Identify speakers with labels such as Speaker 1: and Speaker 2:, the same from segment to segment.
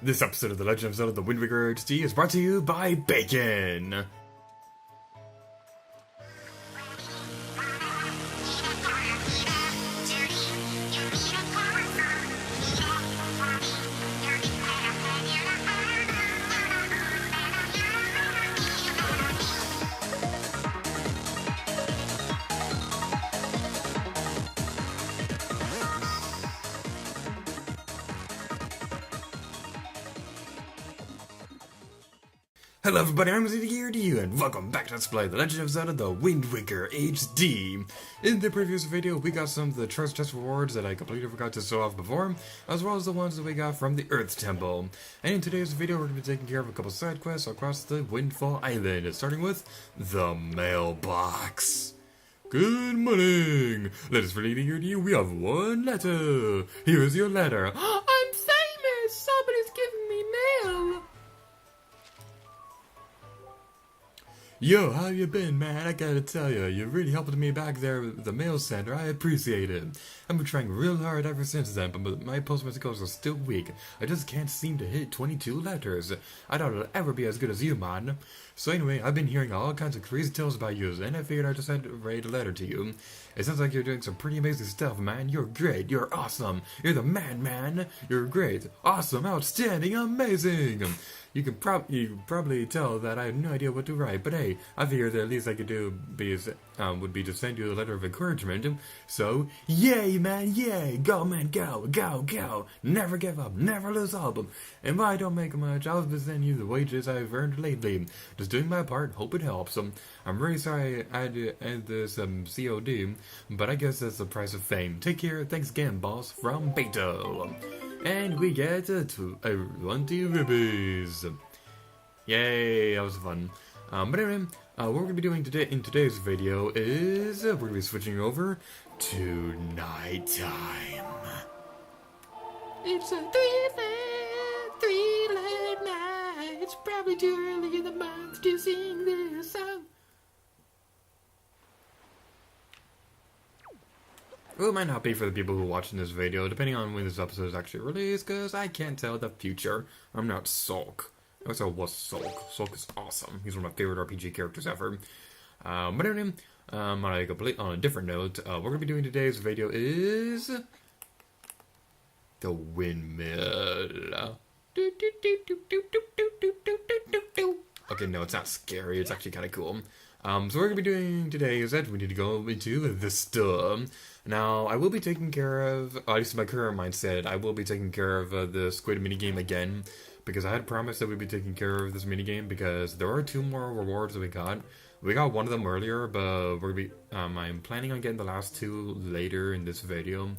Speaker 1: This episode of The Legend of Zelda The Wind Waker HD is brought to you by Bacon! Hello everybody, I'm Zelda here to you, and welcome back to Let's Play The Legend of Zelda The Wind Waker HD. In the previous video, we got some of the treasure chest rewards that I completely forgot to show off before, as well as the ones that we got from the Earth Temple. And in today's video, we're going to be taking care of a couple side quests across the Windfall Island, starting with the Mailbox. Good morning! Let us read here to you, we have one letter. Here is your letter. I'm famous! Somebody's giving me mail! Yo, how you been, man? I gotta tell you, you're really helping me back there with the mail center. I appreciate it. I've been trying real hard ever since then, but my postman skills are still weak. I just can't seem to hit 22 letters. I doubt it'll ever be as good as you, man. So anyway, I've been hearing all kinds of crazy tales about you, and I figured I just had to write a letter to you. It sounds like you're doing some pretty amazing stuff, man. You're great. You're awesome. You're the man. You're great. Awesome. Outstanding. Amazing. You can probably tell that I had no idea what to write, but hey, I figured the least I could do would be to send you a letter of encouragement. So, yay, man, yay! Go, man, go! Never give up, never lose hope. And if I don't make much, I'll be sending you the wages I've earned lately. Just doing my part, hope it helps. I'm really sorry I had to end this COD, but I guess that's the price of fame. Take care, thanks again, boss, from Beto. And we get 20 rupees. Yay, that was fun. But anyway, what we're going to be doing today in today's video is we're going to be switching over to nighttime. It's a three-light night. It's probably too early in the month to sing this song. Well, it might not be for the people who are watching this video, depending on when this episode is actually released, because I can't tell the future. I'm not Sulk. I wish I was Sulk. Sulk is awesome. He's one of my favorite RPG characters ever. But anyway, on a different note, what we're going to be doing today's video is the Windmill. Okay, no, it's not scary. It's actually kind of cool. So what we're going to be doing today is that we need to go into the store. Now, I will be taking care of, at least my current mindset, I will be taking care of the Squid Minigame again, because I had promised that we'd be taking care of this minigame, because there are 2 more rewards that we got. We got one of them earlier, but we're going to be, I'm planning on getting the last 2 later in this video.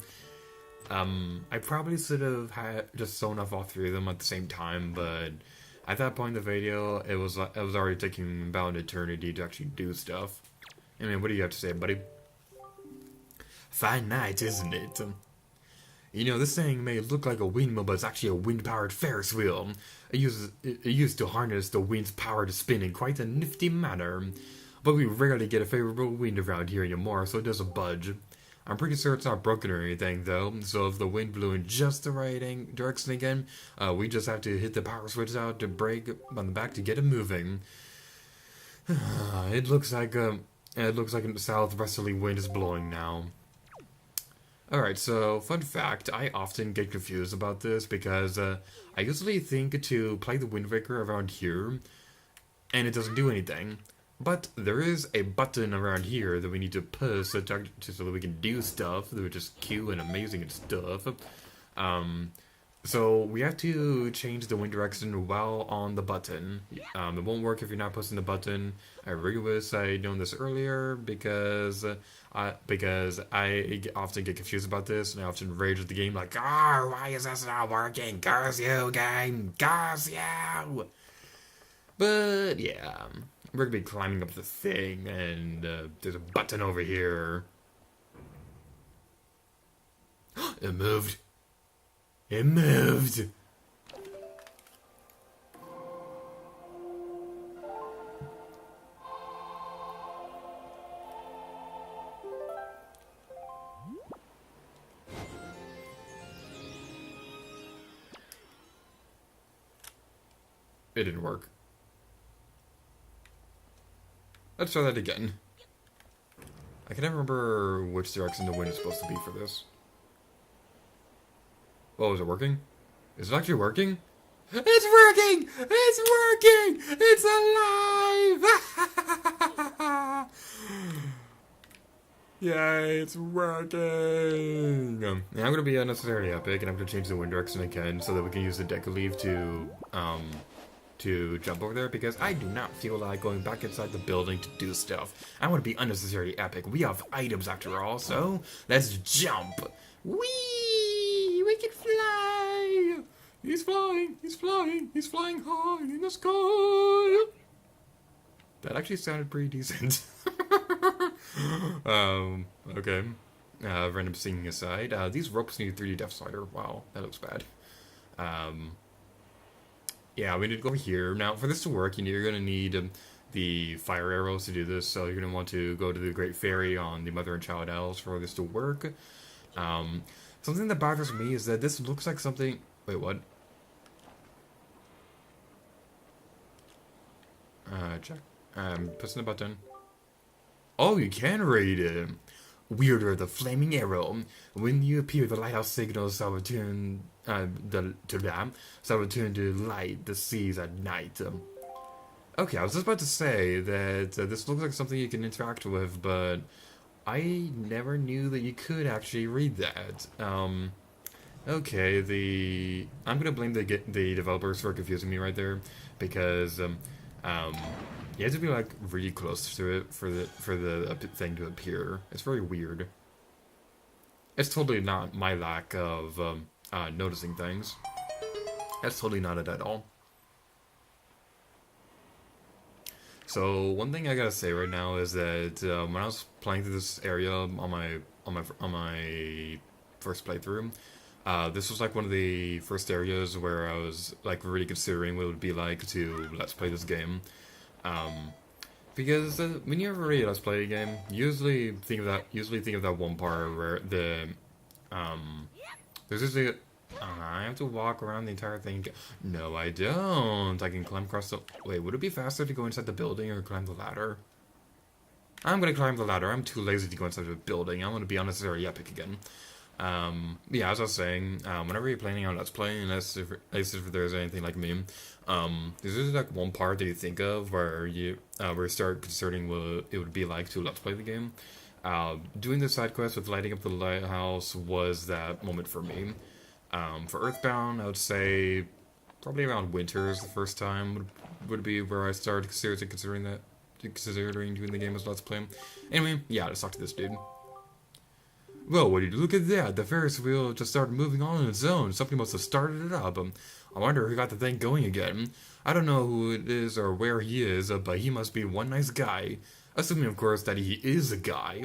Speaker 1: I probably should have just sewn off all 3 of them at the same time, but at that point in the video, it was already taking about an eternity to actually do stuff. I mean, what do you have to say, buddy? Fine night, isn't it? You know, this thing may look like a windmill, but it's actually a wind-powered Ferris wheel. It used to harness the wind's power to spin in quite a nifty manner. But we rarely get a favorable wind around here anymore, so it doesn't budge. I'm pretty sure it's not broken or anything, though, so if the wind blew in just the right direction again, we just have to hit the power switch out to brake on the back to get it moving. It looks like a southwesterly wind is blowing now. Alright, so, fun fact, I often get confused about this because I usually think to play the Wind Waker around here, and it doesn't do anything. But there is a button around here that we need to push so that we can do stuff, which is cute and amazing and stuff. So we have to change the wind direction while on the button. It won't work if you're not pushing the button. I really wish I had known this earlier because I often get confused about this and I often rage at the game like, why is this not working? Curse you, game! Curse you! But yeah, we're gonna be climbing up the thing and there's a button over here. It moved. It moved! it didn't work. Let's try that again. I can never remember which direction the wind is supposed to be for this. Oh, is it working? Is it actually working? It's working! It's working! It's alive! Yay, it's working! Yeah, I'm gonna be unnecessarily epic, and I'm gonna change the wind direction again so that we can use the deck leaf to jump over there, because I do not feel like going back inside the building to do stuff. I want to be unnecessarily epic. We have items after all, so let's jump! Whee! We can fly! He's flying! He's flying! He's flying high in the sky! That actually sounded pretty decent. Okay. Random singing aside, these ropes need a 3D depth slider. Wow, that looks bad. Yeah, we need to go here. Now, for this to work, you're going to need the fire arrows to do this, so you're going to want to go to the Great Fairy on the Mother and Child Elves for this to work. Something that bothers me is that this looks like something... Wait, what? Check. Pressing the button. Oh, you can read it. Weirder, the flaming arrow. When you appear, the lighthouse signals shall return to light the seas at night. Okay, I was just about to say that this looks like something you can interact with, but I never knew that you could actually read that. Okay, I'm gonna blame the developers for confusing me right there, because you have to be like really close to it for the thing to appear. It's very weird. It's totally not my lack of noticing things. That's totally not it at all. So one thing I gotta say right now is that when I was playing through this area on my first playthrough, this was like one of the first areas where I was like really considering what it would be like to let's play this game. Because when you ever really let's play a game, usually think of that one part where there's usually I have to walk around the entire thing. No, I don't. I can climb across the... Wait, would it be faster to go inside the building or climb the ladder? I'm gonna climb the ladder. I'm too lazy to go inside the building. I'm gonna be unnecessarily epic again. Yeah, as I was saying, whenever you're planning on Let's Play, unless if there's anything like me, there's usually like one part that you think of where you start considering what it would be like to Let's Play the game. Doing the side quest with lighting up the lighthouse was that moment for me. For EarthBound, I would say probably around winter is the first time would be where I started seriously considering doing the game as Let's Play. Anyway, yeah, let's talk to this dude. Well, what did you look at that? The Ferris wheel just started moving on its own. Something must have started it up. I wonder who got the thing going again. I don't know who it is or where he is, but he must be one nice guy. Assuming, of course, that he is a guy.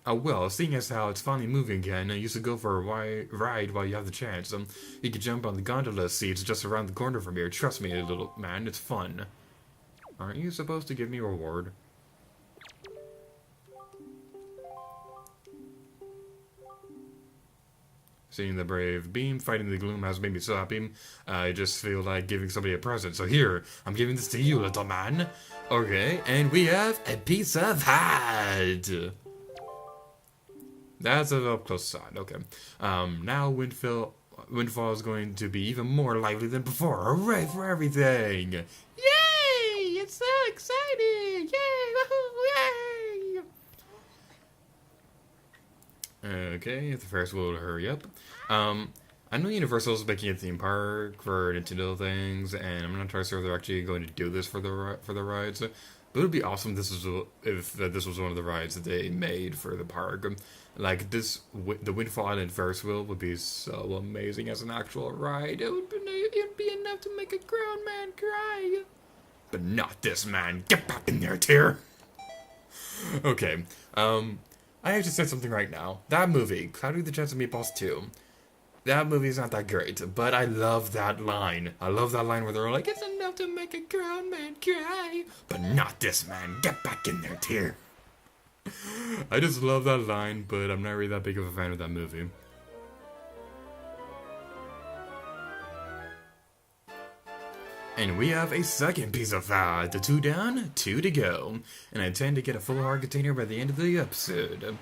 Speaker 1: Well, seeing as how it's finally moving again, you should go for a ride while you have the chance. You could jump on the gondola seats just around the corner from here. Trust me, little man, it's fun. Aren't you supposed to give me a reward? Seeing the brave beam fighting the gloom has made me so happy. I just feel like giving somebody a present. So here, I'm giving this to you, little man. Okay, and we have a piece of hat. That's a close side. Okay. Now Windfall is going to be even more lively than before. Hooray for everything! Yay! It's so exciting! Yay! Woohoo! Yay! Okay, if the Ferris wheel will hurry up. I know Universal's making a theme park for Nintendo things, and I'm not entirely sure if they're actually going to do this for the rides. But it would be awesome if this was one of the rides that they made for the park. Like the Windfall Island Ferris wheel would be so amazing as an actual ride. It would be enough to make a grown man cry. But not this man. Get back in there, Tyr. Okay. I actually said something right now. That movie, Cloudy with a Chance of Meatballs 2. That movie's not that great, but I love that line. I love that line where they're like, it's enough to make a grown man cry. But not this man. Get back in there, Tyr. I just love that line, but I'm not really that big of a fan of that movie. And we have a second piece of the 2 down, 2 to go. And I intend to get a full hard container by the end of the episode.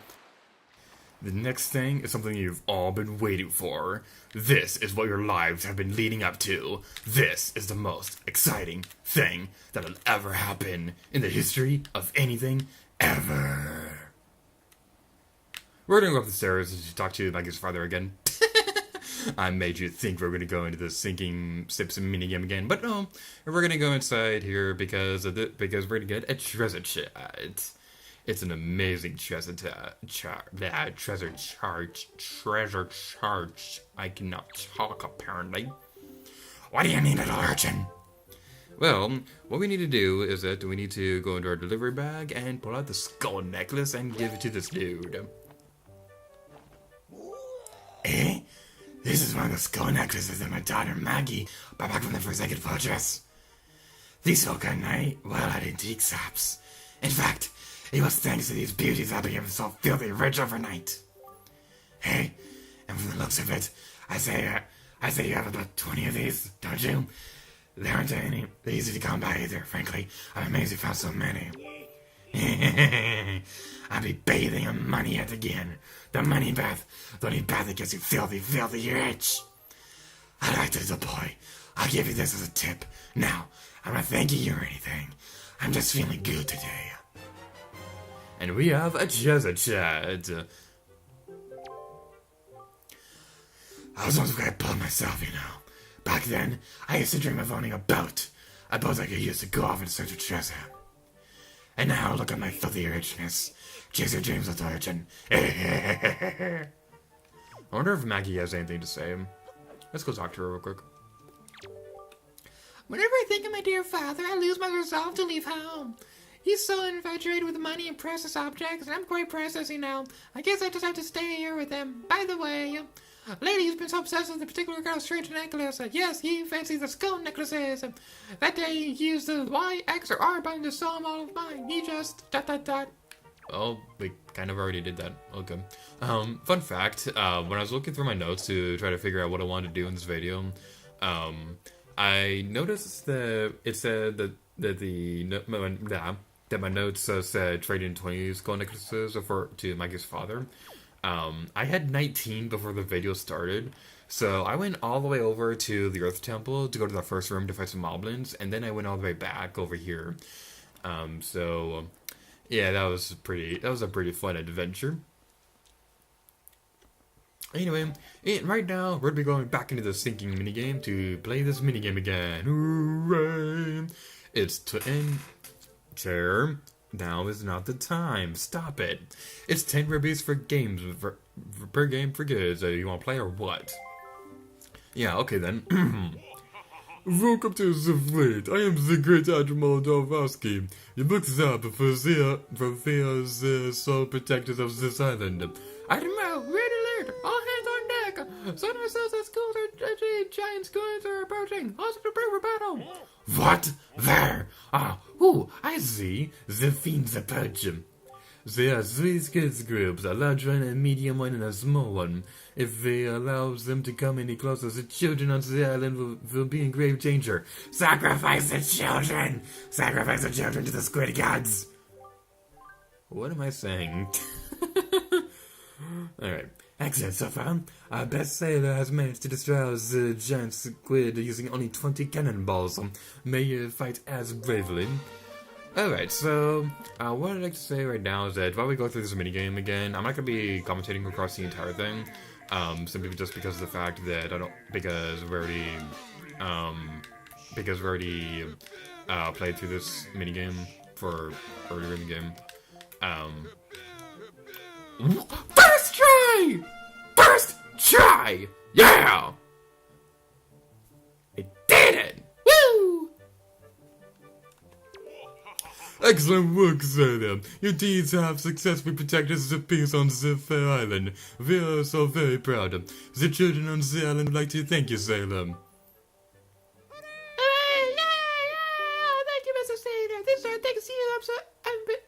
Speaker 1: The next thing is something you've all been waiting for. This is what your lives have been leading up to. This is the most exciting thing that'll ever happen in the history of anything ever. We're gonna go up the stairs to talk to Maggie's father again. I made you think we were gonna go into the sinking sips minigame again, but no, we're gonna go inside here because we're gonna get a treasure chest. It's an amazing treasure charge. I cannot talk, apparently. What do you need, little urchin? Well, what we need to do is that we need to go into our delivery bag and pull out the skull necklace and give it to this dude. Eh? This is one of the skull necklaces that my daughter Maggie brought back from the Forsaken Fortress. These folk are night well at antique shops. In fact, it was thanks to these beauties I became so filthy rich overnight. Hey, and from the looks of it, I say you have about 20 of these, don't you? There aren't any easy to come by either, frankly. I'm amazed you found so many. I'll be bathing in money yet again. The money bath. The only bath that gets you filthy, filthy rich. I like this, little boy. I'll give you this as a tip. Now, I'm not thanking you or anything. I'm just feeling good today. And we have a treasure chest. I was once quite poor myself, you know. Back then, I used to dream of owning a boat. A boat I could use to go off in search of treasure. And now look at my filthy richness. Chase your dreams, little urchin. I wonder if Maggie has anything to say. Let's go talk to her real quick.
Speaker 2: Whenever I think of my dear father, I lose my resolve to leave home. He's so infatuated with money and precious objects, and I'm quite precious, you know. I guess I just have to stay here with him. By the way, lady who's been so obsessed with the particular kind of strange necklace. Yes, he fancies the skull necklaces. That day he used the Y, X, or R button to sell him all of mine. He just ...
Speaker 1: Oh, we kind of already did that. Okay. Fun fact, when I was looking through my notes to try to figure out what I wanted to do in this video, I noticed that it said that my notes said trading 20 skull necklaces to Maggie's father. I had 19 before the video started, so I went all the way over to the Earth Temple to go to the first room to fight some moblins, and then I went all the way back over here. Yeah, that was a pretty fun adventure. Anyway, right now we're gonna be going back into the sinking minigame to play this minigame again. Hooray! It's to end. Chair. Now is not the time. Stop it. It's 10 rupees per game for kids. You want to play or what? Yeah, okay then. Welcome to the fleet. I am the great Admiral Dorowski. You looked up for the sole protectors of this island.
Speaker 2: Admiral, red alert! All hands on deck! Some missiles at schools giant squads are approaching. Also prepare for battle.
Speaker 1: What? There? I see. The fiends approach. There are 3 kids groups, a large one, a medium one, and a small one. If they allow them to come any closer, the children on the island will be in grave danger. Sacrifice the children! Sacrifice the children to the squid gods! What am I saying? Alright. Excellent so far. Our best sailor has managed to destroy the giant squid using only 20 cannonballs. May you fight as bravely. Alright, so what I'd like to say right now is that while we go through this minigame again, I'm not going to be commentating across the entire thing. Simply just because of the fact that because we already played through this minigame for earlier in the game. First try! First try! Yeah! I did it! Woo! Excellent work, Zelda. Your deeds have successfully protected the peace on the fair island. We are so very proud. The children on the island would like to thank you, Zelda.
Speaker 2: Thank you, Mr. Sailor. This is our thing to see you up, so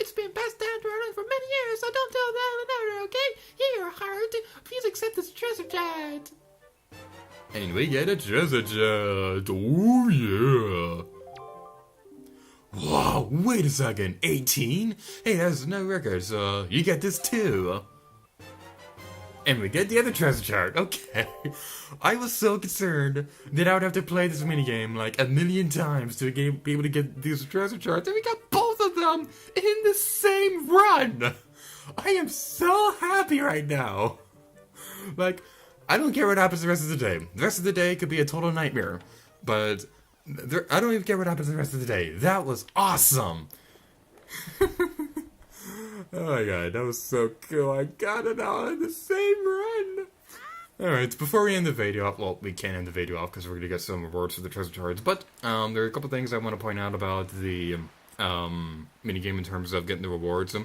Speaker 2: it's been passed down to our island for many years, so don't tell the island owner, okay? Here, heart. Please accept this treasure giant.
Speaker 1: And we get a treasure chest. Oh yeah. Whoa, wait a second. 18? Hey, that's no record, so you get this too. And we get the other treasure chart. Okay. I was so concerned that I would have to play this minigame like a million times to be able to get these treasure charts, and we got both of them in the same run. I am so happy right now. Like, I don't care what happens the rest of the day. The rest of the day could be a total nightmare. But I don't even care what happens the rest of the day. That was awesome. Oh my god, that was so cool. I got it all in the same run. Alright, before we end the video off, well, we can't end the video off because we're going to get some rewards for the treasure charts, but there are a couple things I want to point out about the minigame in terms of getting the rewards.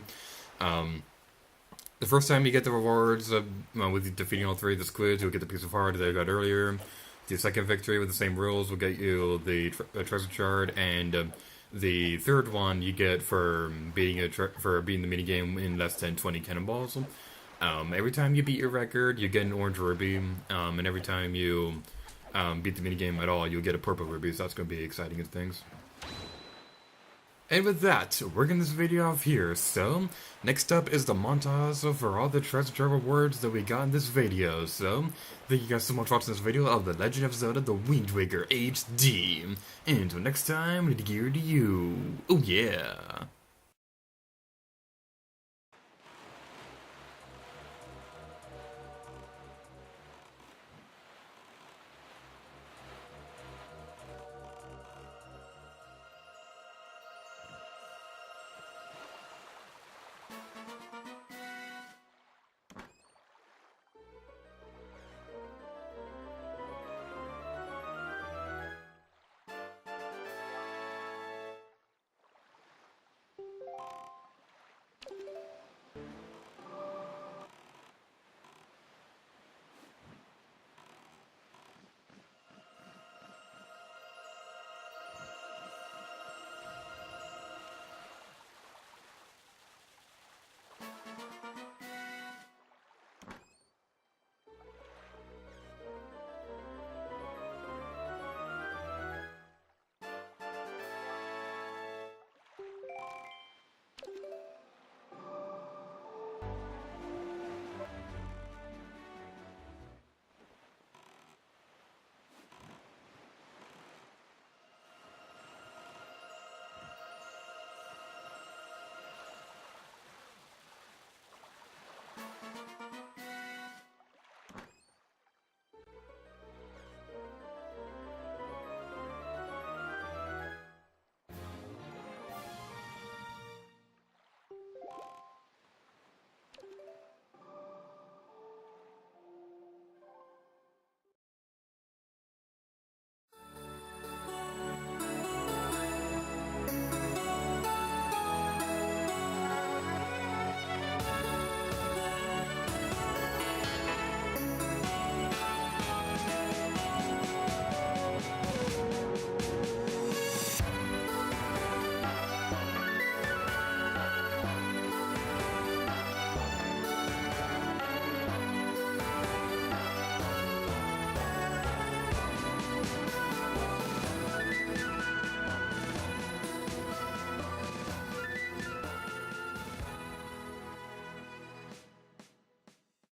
Speaker 1: The first time you get the rewards with defeating all three of the squids, you'll get the piece of heart that I got earlier. The second victory with the same rules will get you the treasure chart, and the third one you get for beating the minigame in less than 20 cannonballs. Every time you beat your record, you get an orange ruby, and every time you beat the minigame at all, you'll get a purple ruby, so that's going to be exciting as things. And with that, we're getting this video off here, so next up is the montage for all the treasure chart rewards that we got in this video. So, thank you guys so much for watching this video of The Legend of Zelda The Wind Waker HD. And until next time, to gear to you. Oh yeah!